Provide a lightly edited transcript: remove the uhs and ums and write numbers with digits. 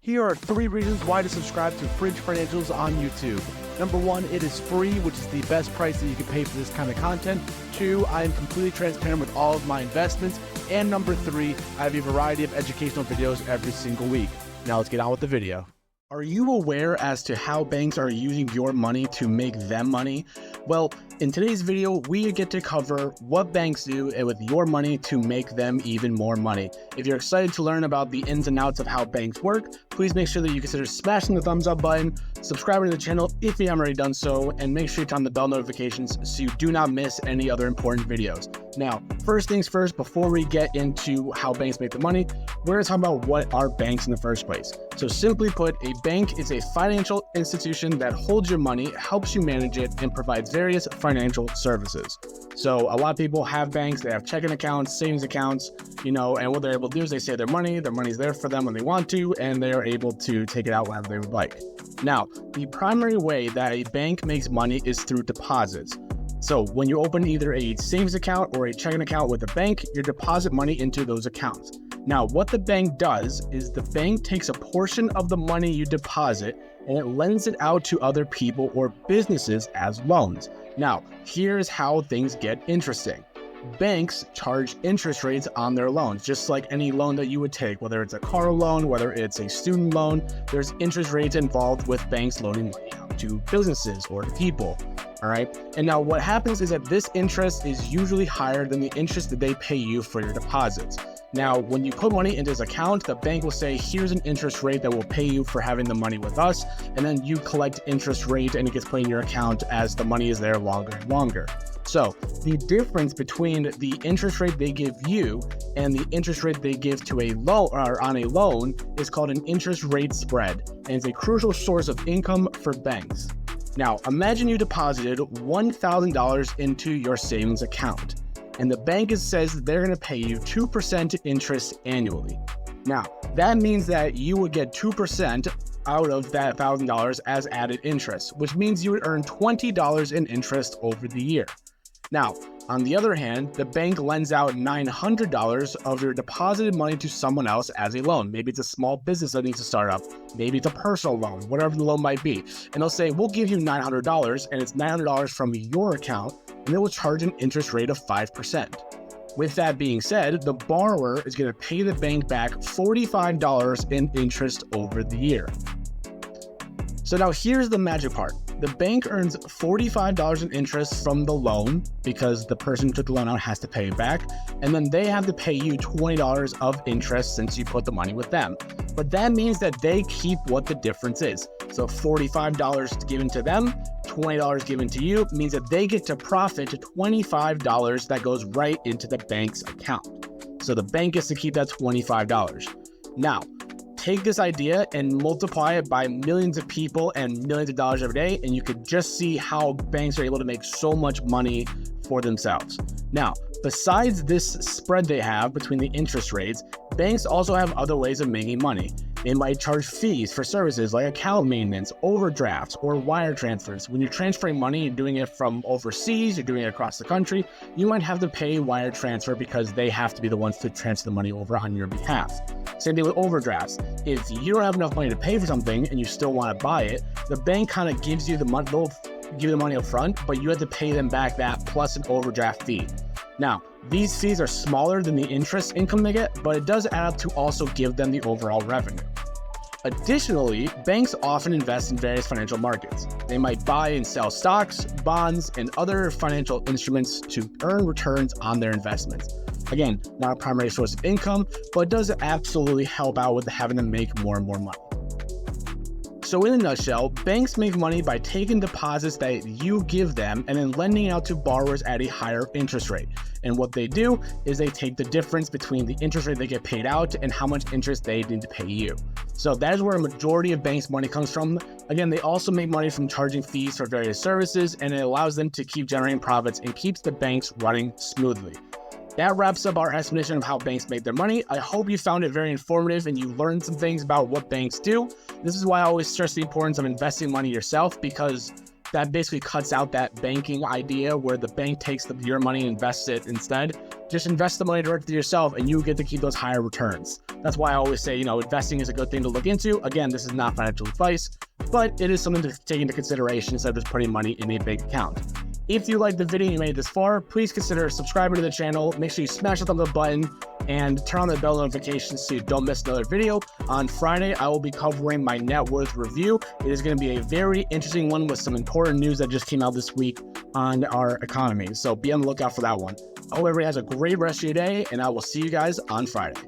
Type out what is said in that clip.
Here are 3 reasons why to subscribe to Fringe Financials on YouTube. Number 1, it is free, which is the best price that you can pay for this kind of content. 2, I am completely transparent with all of my investments. And number 3, I have a variety of educational videos every single week. Now let's get on with the video. Are you aware as to how banks are using your money to make them money? Well, in today's video, we get to cover what banks do with your money to make them even more money. If you're excited to learn about the ins and outs of how banks work, please make sure that you consider smashing the thumbs up button, subscribing to the channel if you haven't already done so, and make sure you turn on the bell notifications so you do not miss any other important videos. Now, first things first, before we get into how banks make the money, we're going to talk about what are banks in the first place. So simply put, a bank is a financial institution that holds your money, helps you manage it, and provides various financial services. So a lot of people have banks, they have checking accounts, savings accounts, and what they're able to do is they save their money's there for them when they want to, and they are able to take it out whenever they would like. Now, the primary way that a bank makes money is through deposits. So when you open either a savings account or a checking account with a bank, you deposit money into those accounts. Now, what the bank does is the bank takes a portion of the money you deposit and it lends it out to other people or businesses as loans. Now, here's how things get interesting. Banks charge interest rates on their loans, just like any loan that you would take, whether it's a car loan, whether it's a student loan, there's interest rates involved with banks loaning money out to businesses or to people. All right. And now what happens is that this interest is usually higher than the interest that they pay you for your deposits. Now, when you put money into this account, the bank will say, here's an interest rate that will pay you for having the money with us. And then you collect interest rate and it gets put in your account as the money is there longer and longer. So the difference between the interest rate they give you and the interest rate they give to a loan or on a loan is called an interest rate spread. And it's a crucial source of income for banks. Now, imagine you deposited $1,000 into your savings account, and the bank says they're going to pay you 2% interest annually. Now, that means that you would get 2% out of that $1,000 as added interest, which means you would earn $20 in interest over the year. Now, on the other hand, the bank lends out $900 of your deposited money to someone else as a loan. Maybe it's a small business that needs to start up. Maybe it's a personal loan, whatever the loan might be. And they'll say, we'll give you $900 and it's $900 from your account, and they will charge an interest rate of 5%. With that being said, the borrower is going to pay the bank back $45 in interest over the year. So now here's the magic part. The bank earns $45 in interest from the loan because the person who took the loan out has to pay it back. And then they have to pay you $20 of interest since you put the money with them. But that means that they keep what the difference is. So $45 given to them, $20 given to you means that they get to profit $25 that goes right into the bank's account. So the bank gets to keep that $25. Now, take this idea and multiply it by millions of people and millions of dollars every day, and you could just see how banks are able to make so much money for themselves. Now, besides this spread they have between the interest rates, banks also have other ways of making money. They might charge fees for services like account maintenance, overdrafts, or wire transfers. When you're transferring money, you're doing it from overseas, you're doing it across the country, you might have to pay wire transfer because they have to be the ones to transfer the money over on your behalf. Same thing with overdrafts. If you don't have enough money to pay for something and you still want to buy it, the bank kind of gives you the money, they'll give you the money up front, but you have to pay them back that plus an overdraft fee. Now, these fees are smaller than the interest income they get, but it does add up to also give them the overall revenue. Additionally, banks often invest in various financial markets. They might buy and sell stocks, bonds, and other financial instruments to earn returns on their investments. Again, not a primary source of income, but it does absolutely help out with having them make more and more money. So in a nutshell, banks make money by taking deposits that you give them and then lending out to borrowers at a higher interest rate. And what they do is they take the difference between the interest rate they get paid out and how much interest they need to pay you. So that is where a majority of banks' money comes from. Again, they also make money from charging fees for various services, and it allows them to keep generating profits and keeps the banks running smoothly. That wraps up our explanation of how banks make their money. I hope you found it very informative and you learned some things about what banks do. This is why I always stress the importance of investing money yourself, because that basically cuts out that banking idea where the bank takes your money and invests it instead. just invest the money directly yourself and you get to keep those higher returns. That's why I always say, investing is a good thing to look into. Again, this is not financial advice, but it is something to take into consideration instead of just putting money in a bank account. If you liked the video and you made it this far, please consider subscribing to the channel. Make sure you smash the thumbs up button and turn on the bell notifications so you don't miss another video. On Friday, I will be covering my net worth review. It is going to be a very interesting one with some important news that just came out this week on our economy. So be on the lookout for that one. I hope everybody has a great rest of your day, and I will see you guys on Friday.